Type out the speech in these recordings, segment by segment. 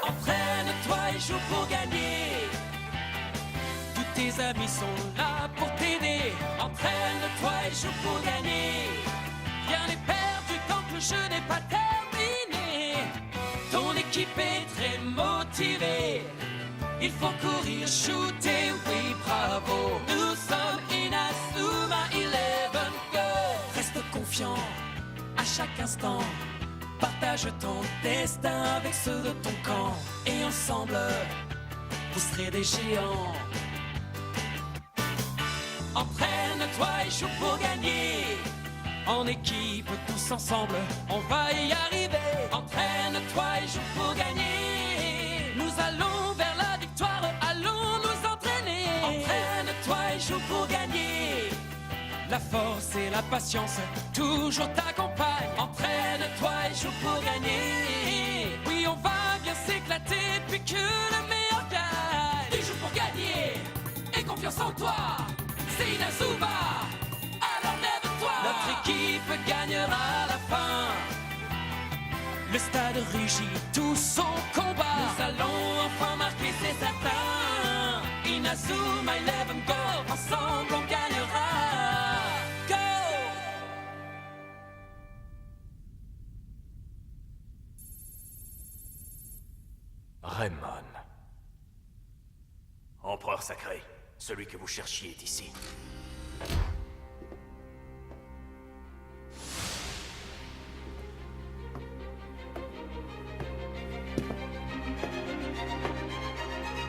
Entraîne-toi et joue pour gagner. Tous tes amis sont là pour t'aider. Entraîne-toi et joue pour gagner. Rien n'est perdu tant que le jeu n'est pas terminé. Ton équipe est très motivée. Il faut courir, shooter, oui bravo. Nous sommes Inazuma 11 Go. Reste confiant à chaque instant. Partage ton destin avec ceux de ton camp. Et ensemble, vous serez des géants. Entraîne-toi et joue pour gagner. En équipe, tous ensemble, on va y arriver. Entraîne-toi et joue pour gagner. Nous allons vers la victoire, allons nous entraîner. Entraîne-toi et joue pour gagner. La force et la patience toujours t'accompagnent. Entraîne-toi et joue pour gagner. Oui, on va bien s'éclater puis que le meilleur gagne. Tu joues pour gagner et confiance en toi. C'est Inazuma, alors lève-toi. Notre équipe gagnera à la fin. Le stade rugit tout son combat. Nous allons enfin marquer, c'est certain. Inazuma 11 Go, ensemble on gagnera. Go! Raymond. Empereur sacré, celui que vous cherchiez est ici.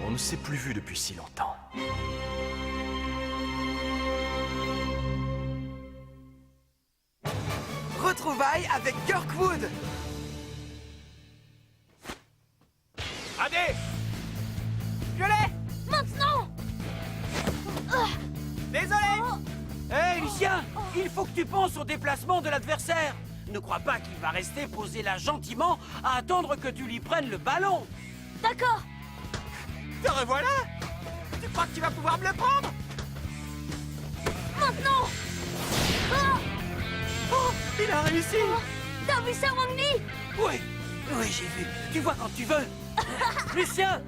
On ne s'est plus vu depuis si longtemps. Retrouvailles avec Kirkwood. Adé! Je l'ai. Maintenant! Désolé. Hé, Lucien, il faut que tu penses au déplacement de l'adversaire. Ne crois pas qu'il va rester posé là gentiment à attendre que tu lui prennes le ballon. D'accord! Te revoilà. Tu crois que tu vas pouvoir me le prendre? Maintenant! Oh! Oh, il a réussi. T'as vu ça, Wang Li? Oui, oui, j'ai vu. Tu vois quand tu veux. Lucien,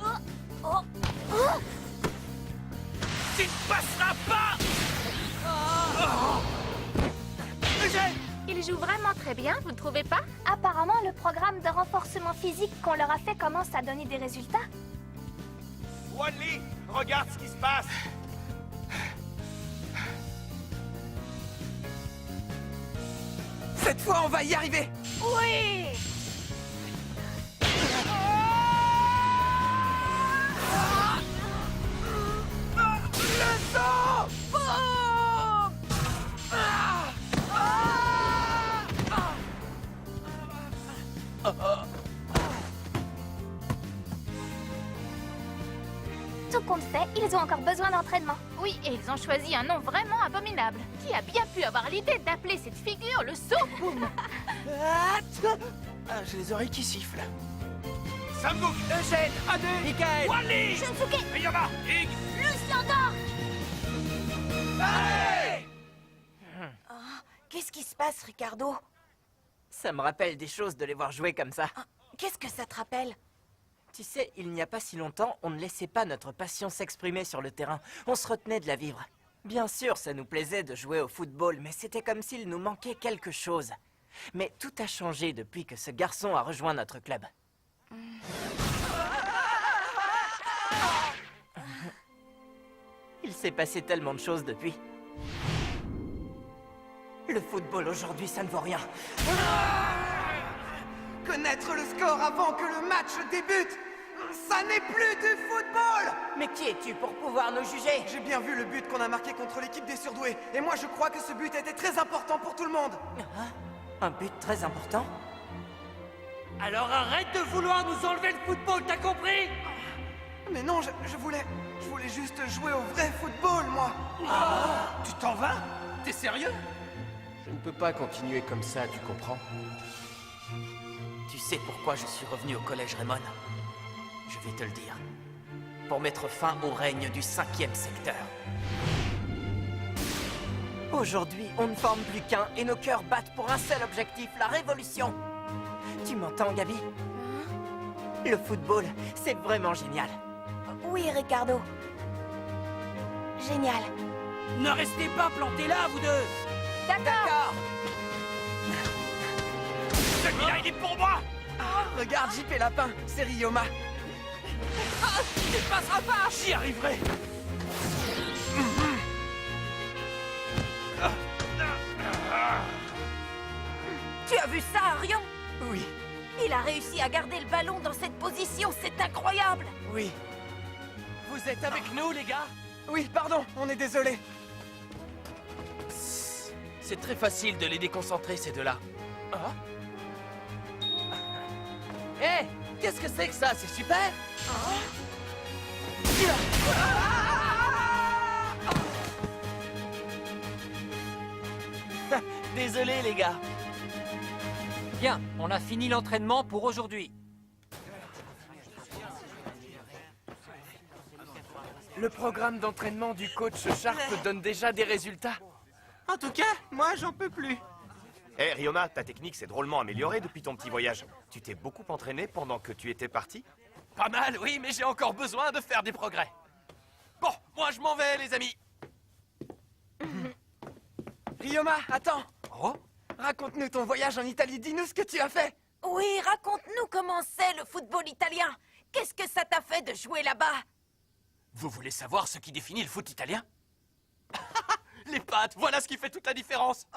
Oh! Oh! tu ne passeras pas. Eugène! Ils jouent vraiment très bien, vous ne trouvez pas? Apparemment, le programme de renforcement physique qu'on leur a fait commence à donner des résultats. Wanli, regarde ce qui se passe. Cette fois, on va y arriver. Oui! Le sang! Boum! Tout compte fait, ils ont encore besoin d'entraînement. Oui, et ils ont choisi un nom vraiment abominable. Qui a bien pu avoir l'idée d'appeler cette figure le Soboum? J'ai les oreilles qui sifflent. Samgouk, Eugène, Adé, Michael, Wanli, Shunsuke! Ryoma, Ig, Lucien d'Or! allez! Qu'est-ce qui se passe, Ricardo? Ça me rappelle des choses de les voir jouer comme ça. Qu'est-ce que ça te rappelle? Tu sais, il n'y a pas si longtemps, on ne laissait pas notre passion s'exprimer sur le terrain. On se retenait de la vivre. Bien sûr, ça nous plaisait de jouer au football, mais c'était comme s'il nous manquait quelque chose. Mais tout a changé depuis que ce garçon a rejoint notre club. Il s'est passé tellement de choses depuis. Le football aujourd'hui, ça ne vaut rien. Connaître le score avant que le match débute, ça n'est plus du football! Mais qui es-tu pour pouvoir nous juger? J'ai bien vu le but qu'on a marqué contre l'équipe des surdoués, et moi je crois que ce but était très important pour tout le monde. Un but très important? Alors arrête de vouloir nous enlever le football, t'as compris? Mais non, je voulais juste jouer au vrai football, moi. Tu t'en vas? T'es sérieux? Je ne peux pas continuer comme ça, tu comprends? Tu sais pourquoi je suis revenu au collège Raymond? Je vais te le dire. Pour mettre fin au règne du 5e secteur. Aujourd'hui, on ne forme plus qu'un et nos cœurs battent pour un seul objectif, la révolution. Tu m'entends, Gabi? Le football, c'est vraiment génial. Oui, Ricardo. Génial. Ne restez pas plantés là, vous deux. D'accord. Celui-là, il est pour moi! Regarde, JP Lapin, c'est Ryoma. Tu passeras pas. J'y arriverai. Tu as vu ça, Arion? Oui, Il a réussi à garder le ballon dans cette position, c'est incroyable. oui. Vous êtes avec nous, les gars? Oui, pardon, on est désolé. C'est très facile de les déconcentrer, ces deux-là. Hé, qu'est-ce que c'est que ça? C'est super! Désolé, les gars. Bien, on a fini l'entraînement pour aujourd'hui. Le programme d'entraînement du coach Sharp donne déjà des résultats. En tout cas, moi, j'en peux plus. Hé, Ryoma, ta technique s'est drôlement améliorée depuis ton petit voyage. Tu t'es beaucoup entraîné pendant que tu étais parti? Pas mal, oui, mais j'ai encore besoin de faire des progrès. Bon, moi je m'en vais, les amis. Ryoma, attends. Oh? Raconte-nous ton voyage en Italie, dis-nous ce que tu as fait. Oui, raconte-nous comment c'est le football italien. Qu'est-ce que ça t'a fait de jouer là-bas? Vous voulez savoir ce qui définit le foot italien? Les pattes, voilà ce qui fait toute la différence.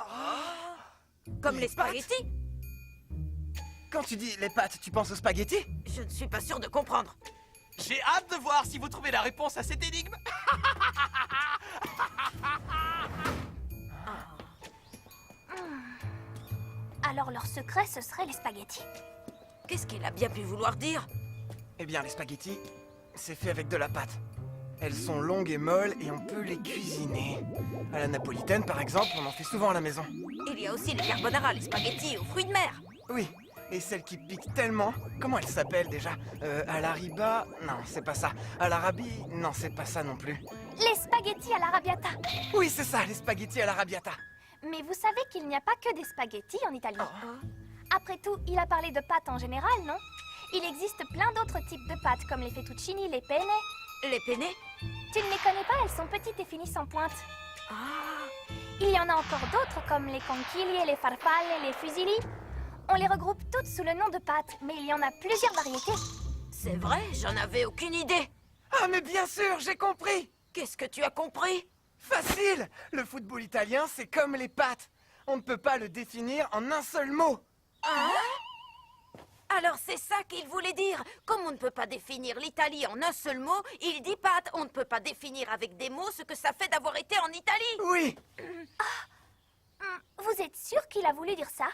Comme les spaghettis? Quand tu dis les pâtes, tu penses aux spaghettis? Je ne suis pas sûre de comprendre. J'ai hâte de voir si vous trouvez la réponse à cette énigme. Alors leur secret, ce serait les spaghettis. Qu'est-ce qu'il a bien pu vouloir dire? Eh bien, les spaghettis, c'est fait avec de la pâte. Elles sont longues et molles et on peut les cuisiner. À la napolitaine, par exemple, on en fait souvent à la maison. Il y a aussi le carbonara, les spaghettis aux fruits de mer. Oui, et celle qui pique tellement... Comment elle s'appelle déjà? À la riba? Non, c'est pas ça. À l'arabi? Non, c'est pas ça non plus. Les spaghettis à l'arrabbiata. Oui, c'est ça, les spaghettis à l'arrabbiata. Mais vous savez qu'il n'y a pas que des spaghettis en Italie. Après tout, il a parlé de pâtes en général, non? Il existe plein d'autres types de pâtes, comme les fettuccini, les penne. Les penne? Tu ne les connais pas, elles sont petites et finissent en pointe. Ah, Il y en a encore d'autres, comme les conchiglie, les farfalle, les fusilli. On les regroupe toutes sous le nom de pâtes, mais il y en a plusieurs variétés. c'est vrai, j'en avais aucune idée. Ah, mais bien sûr, j'ai compris! Qu'est-ce que tu as compris? Facile! Le football italien, c'est comme les pâtes. On ne peut pas le définir en un seul mot. Alors c'est ça qu'il voulait dire. Comme on ne peut pas définir l'Italie en un seul mot, il dit pâte. On ne peut pas définir avec des mots ce que ça fait d'avoir été en Italie. Oui! Vous êtes sûr qu'il a voulu dire ça?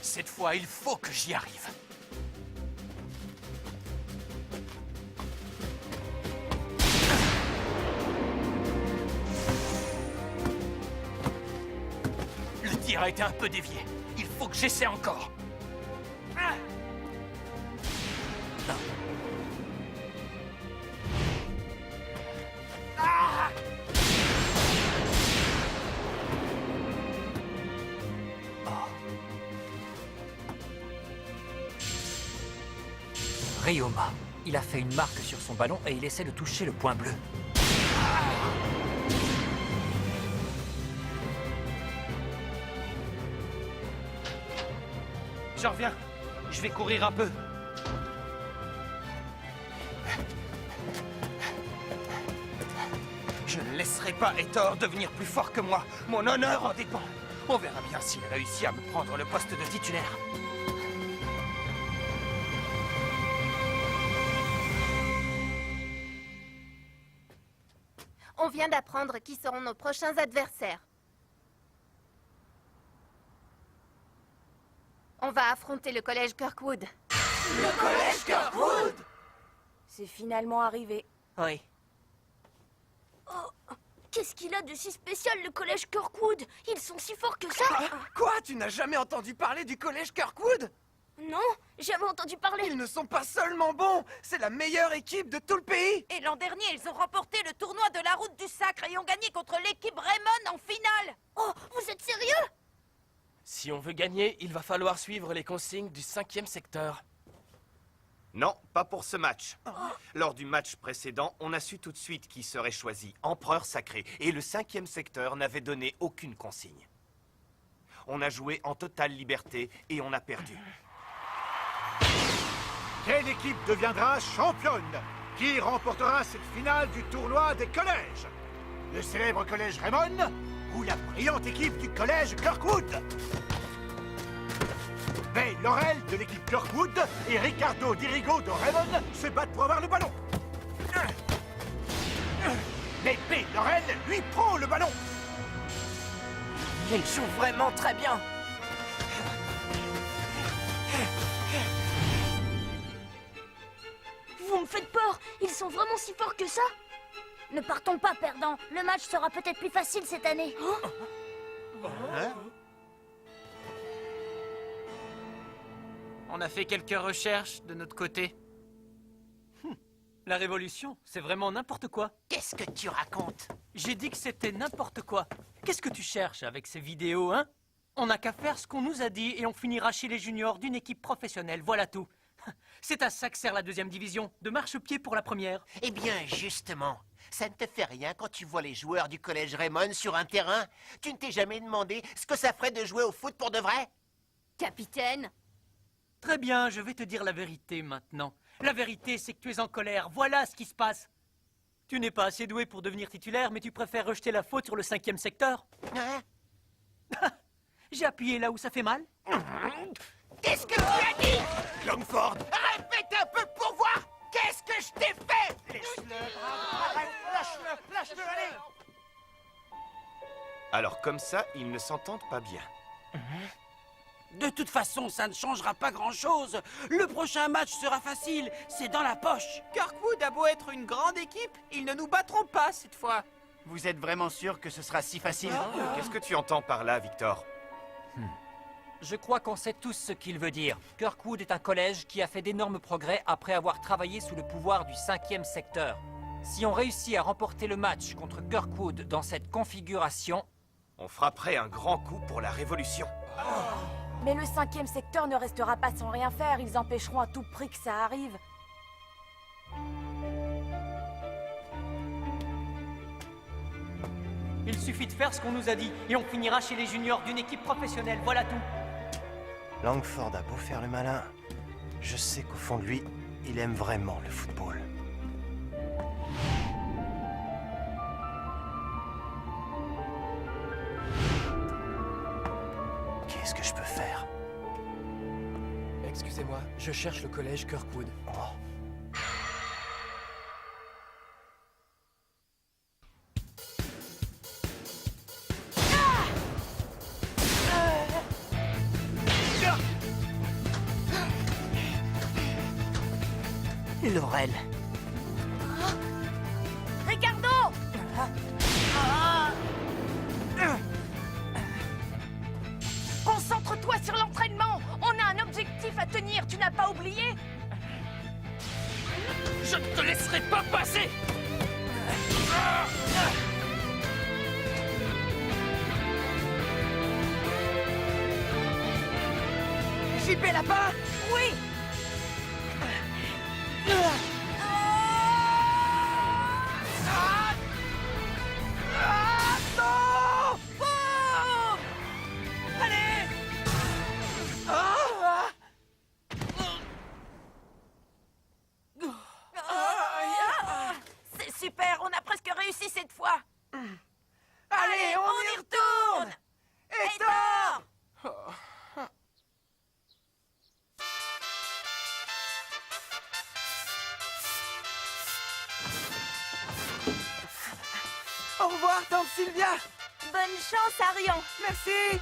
Cette fois, il faut que j'y arrive. Le tir a été un peu dévié. Il faut que j'essaie encore. Ryoma. Il a fait une marque sur son ballon et il essaie de toucher le point bleu. J'en reviens. Je vais courir un peu. Je ne laisserai pas Hector devenir plus fort que moi. Mon honneur en dépend. On verra bien s'il réussit à me prendre le poste de titulaire. On vient d'apprendre qui seront nos prochains adversaires. On va affronter le collège Kirkwood. Le collège Kirkwood! C'est finalement arrivé. Oui. Qu'est-ce qu'il a de si spécial, le collège Kirkwood? Ils sont si forts que ça. Quoi? Tu n'as jamais entendu parler du collège Kirkwood? Non, jamais entendu parler. Ils ne sont pas seulement bons, c'est la meilleure équipe de tout le pays. Et l'an dernier, ils ont remporté le tournoi de la route du Sacre et ont gagné contre l'équipe Raymond en finale. Oh, vous êtes sérieux? Si on veut gagner, il va falloir suivre les consignes du 5e secteur. Non, pas pour ce match. Lors du match précédent, on a su tout de suite qui serait choisi empereur sacré. Et le 5e secteur n'avait donné aucune consigne. On a joué en totale liberté et on a perdu. Quelle équipe deviendra championne? Qui remportera cette finale du tournoi des collèges? Le célèbre collège Raymond ou la brillante équipe du collège Kirkwood? Bay Laurel de l'équipe Kirkwood et Ricardo Dirigo de Raymond se battent pour avoir le ballon. Mais Bay Laurel lui prend le ballon. Il joue vraiment très bien. Vous me faites peur. Ils sont vraiment si forts que ça? Ne partons pas perdants. Le match sera peut-être plus facile cette année. On a fait quelques recherches de notre côté. La révolution, c'est vraiment n'importe quoi. Qu'est-ce que tu racontes? J'ai dit que c'était n'importe quoi. Qu'est-ce que tu cherches avec ces vidéos, hein? On n'a qu'à faire ce qu'on nous a dit et on finira chez les juniors d'une équipe professionnelle, voilà tout. C'est à ça que sert la 2e division, de marche-pied pour la première. Eh bien, justement, ça ne te fait rien quand tu vois les joueurs du collège Raymond sur un terrain? Tu ne t'es jamais demandé ce que ça ferait de jouer au foot pour de vrai? Capitaine. Très bien, je vais te dire la vérité maintenant. La vérité, c'est que tu es en colère, voilà ce qui se passe. Tu n'es pas assez doué pour devenir titulaire, mais tu préfères rejeter la faute sur le 5e secteur. Hein? J'ai appuyé là où ça fait mal. Qu'est-ce que tu as dit? Longford, répète un peu pour voir. Qu'est-ce que je t'ai fait? Laisse-le, arrête, lâche-le, allez. Alors comme ça, ils ne s'entendent pas bien. De toute façon, ça ne changera pas grand-chose. Le prochain match sera facile, c'est dans la poche. Kirkwood a beau être une grande équipe, ils ne nous battront pas cette fois. Vous êtes vraiment sûr que ce sera si facile? Qu'est-ce que tu entends par là, Victor? Je crois qu'on sait tous ce qu'il veut dire. Kirkwood est un collège qui a fait d'énormes progrès après avoir travaillé sous le pouvoir du 5e secteur. Si on réussit à remporter le match contre Kirkwood dans cette configuration... On frapperait un grand coup pour la révolution. Mais le 5e secteur ne restera pas sans rien faire. Ils empêcheront à tout prix que ça arrive. Il suffit de faire ce qu'on nous a dit et on finira chez les juniors d'une équipe professionnelle, voilà tout. Langford a beau faire le malin, je sais qu'au fond de lui, il aime vraiment le football. Qu'est-ce que je peux faire? Excusez-moi, je cherche le collège Kirkwood. Laurel. Ricardo! Concentre-toi sur l'entraînement. On a un objectif à tenir, tu n'as pas oublié? Je ne te laisserai pas passer! JP Lapin? Oui! Non! Oh! Allez! C'est super, on a presque réussi cette fois. Allez, on y retourne! Hector! Au revoir, tante Sylvia! Bonne chance, Arion. Merci!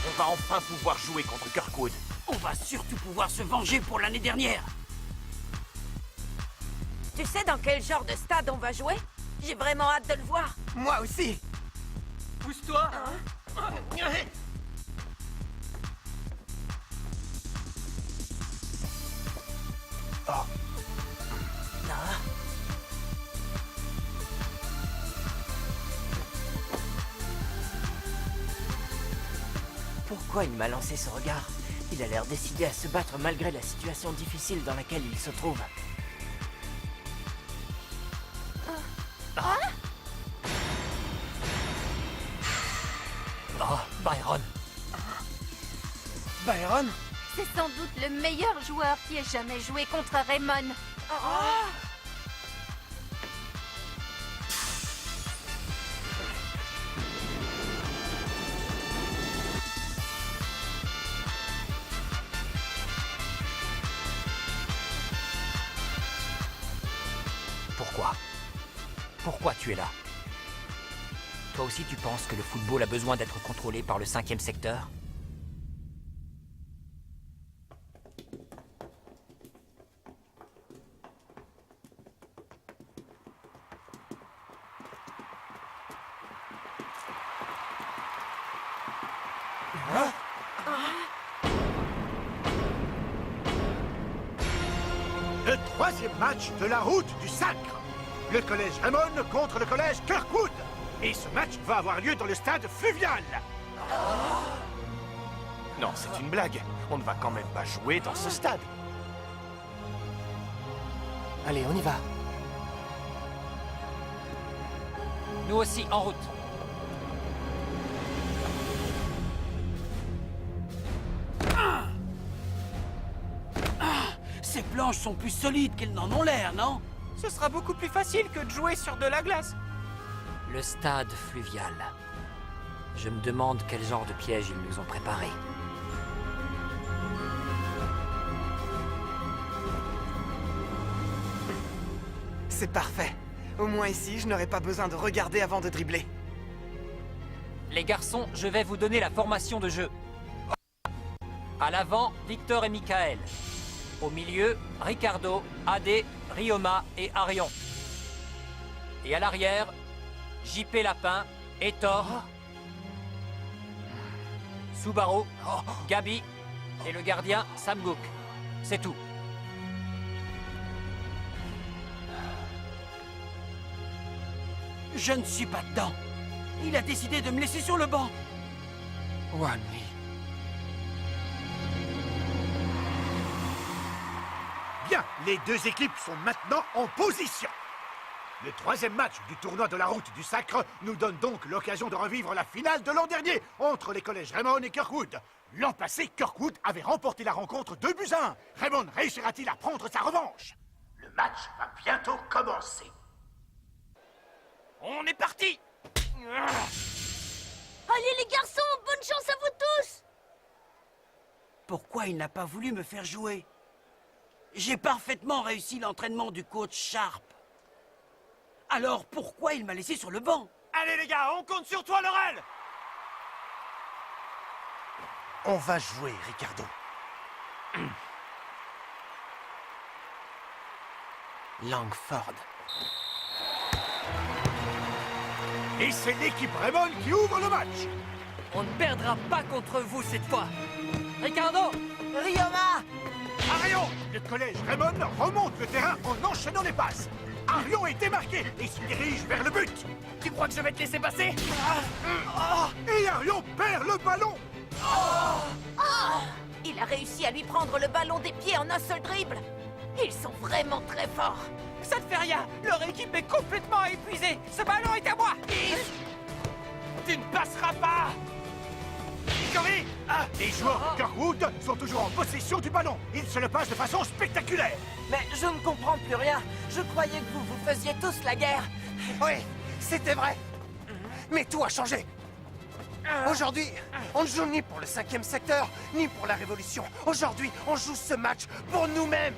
On va enfin pouvoir jouer contre Kirkwood. On va surtout pouvoir se venger pour l'année dernière. Tu sais dans quel genre de stade on va jouer? J'ai vraiment hâte de le voir. Moi aussi! Pousse-toi. pourquoi il m'a lancé ce regard. Il a l'air décidé à se battre malgré la situation difficile dans laquelle il se trouve. Oh, Byron. Byron? C'est sans doute le meilleur joueur qui ait jamais joué contre Raymond. Pourquoi? Pourquoi tu es là? Toi aussi tu penses que le football a besoin d'être contrôlé par le 5e secteur? Le troisième match de la route du sacre. Le collège Raymond contre le collège Kirkwood. Et ce match va avoir lieu dans le stade fluvial. Non, c'est une blague. On ne va quand même pas jouer dans ce stade. Allez, on y va. Nous aussi, en route. Ces planches sont plus solides qu'elles n'en ont l'air, non? Ce sera beaucoup plus facile que de jouer sur de la glace. Le stade fluvial. Je me demande quel genre de piège ils nous ont préparé. C'est parfait. Au moins ici, je n'aurai pas besoin de regarder avant de dribbler. Les garçons, je vais vous donner la formation de jeu. À l'avant, Victor et Michael. Au milieu, Ricardo, Adé, Ryoma et Arion. Et à l'arrière, JP Lapin, Hector, Subaru, Gabi et le gardien Sam Gook. C'est tout. Je ne suis pas dedans. Il a décidé de me laisser sur le banc. Wanmi. Bien, les deux équipes sont maintenant en position. Le troisième match du tournoi de la route du sacre nous donne donc l'occasion de revivre la finale de l'an dernier entre les collèges Raymond et Kirkwood. L'an passé, Kirkwood avait remporté la rencontre 2-1. Raymond réussira-t-il à prendre sa revanche? Le match va bientôt commencer. On est parti! Allez les garçons, bonne chance à vous tous! Pourquoi il n'a pas voulu me faire jouer? J'ai parfaitement réussi l'entraînement du coach Sharp. Alors pourquoi il m'a laissé sur le banc? Allez les gars, on compte sur toi, Laurel! On va jouer, Ricardo. Langford. Et c'est l'équipe Raymond qui ouvre le match. On ne perdra pas contre vous cette fois. Ricardo! Ryoma! Arion, le collège Raymond remonte le terrain en enchaînant les passes. Arion est démarqué et se dirige vers le but. Tu crois que je vais te laisser passer? Et Arion perd le ballon. Il a réussi à lui prendre le ballon des pieds en un seul dribble. Ils sont vraiment très forts. Ça ne fait rien. Leur équipe est complètement épuisée. Ce ballon est à moi. Tu ne passeras pas! Corey, les joueurs de Kirkwood sont toujours en possession du ballon. Ils se le passent de façon spectaculaire. Mais je ne comprends plus rien. Je croyais que vous faisiez tous la guerre. Oui, c'était vrai. Mais tout a changé. Aujourd'hui, on ne joue ni pour le 5e secteur, ni pour la Révolution. Aujourd'hui, on joue ce match pour nous-mêmes.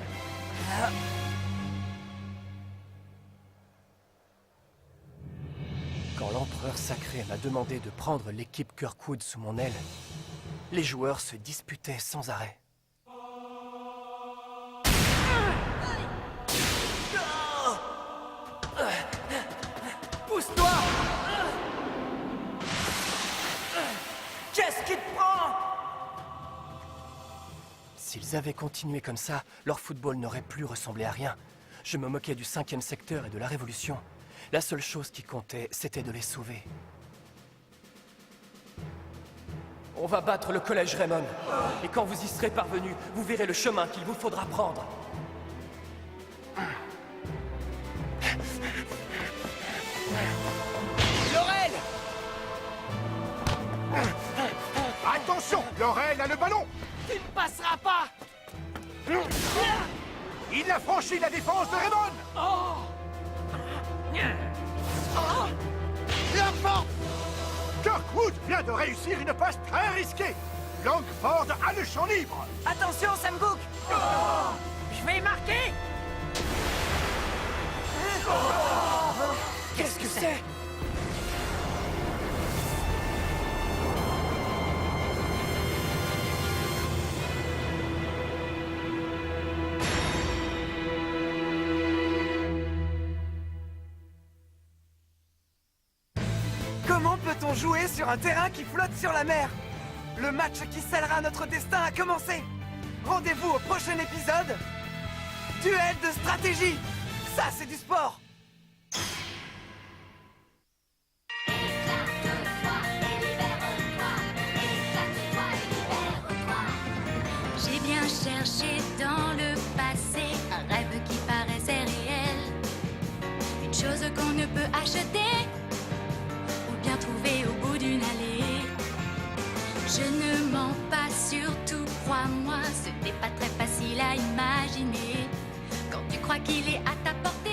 Quand l'empereur sacré m'a demandé de prendre l'équipe Kirkwood sous mon aile, les joueurs se disputaient sans arrêt. Pousse-toi! Qu'est-ce qui te prend? S'ils avaient continué comme ça, leur football n'aurait plus ressemblé à rien. Je me moquais du 5e secteur et de la Révolution. La seule chose qui comptait, c'était de les sauver. On va battre le collège Raymond. Et quand vous y serez parvenus, vous verrez le chemin qu'il vous faudra prendre. Laurel! Attention, Laurel a le ballon. Tu ne passeras pas! Il a franchi la défense de Raymond. La porte! Kirkwood vient de réussir une passe très risquée. Langford a le champ libre. Attention, Sam Cooke! Je vais marquer! Qu'est-ce que c'est? Comment peut-on jouer sur un terrain qui flotte sur la mer? Le match qui scellera notre destin a commencé. Rendez-vous au prochain épisode. Duel de stratégie. Ça, c'est du sport. J'ai bien cherché dans le passé un rêve qui paraissait réel. Une chose qu'on ne peut acheter ou bien trouver au bout d'une allée. Je ne mens pas, surtout crois-moi, ce n'est pas très facile à imaginer. Quand tu crois qu'il est à ta portée,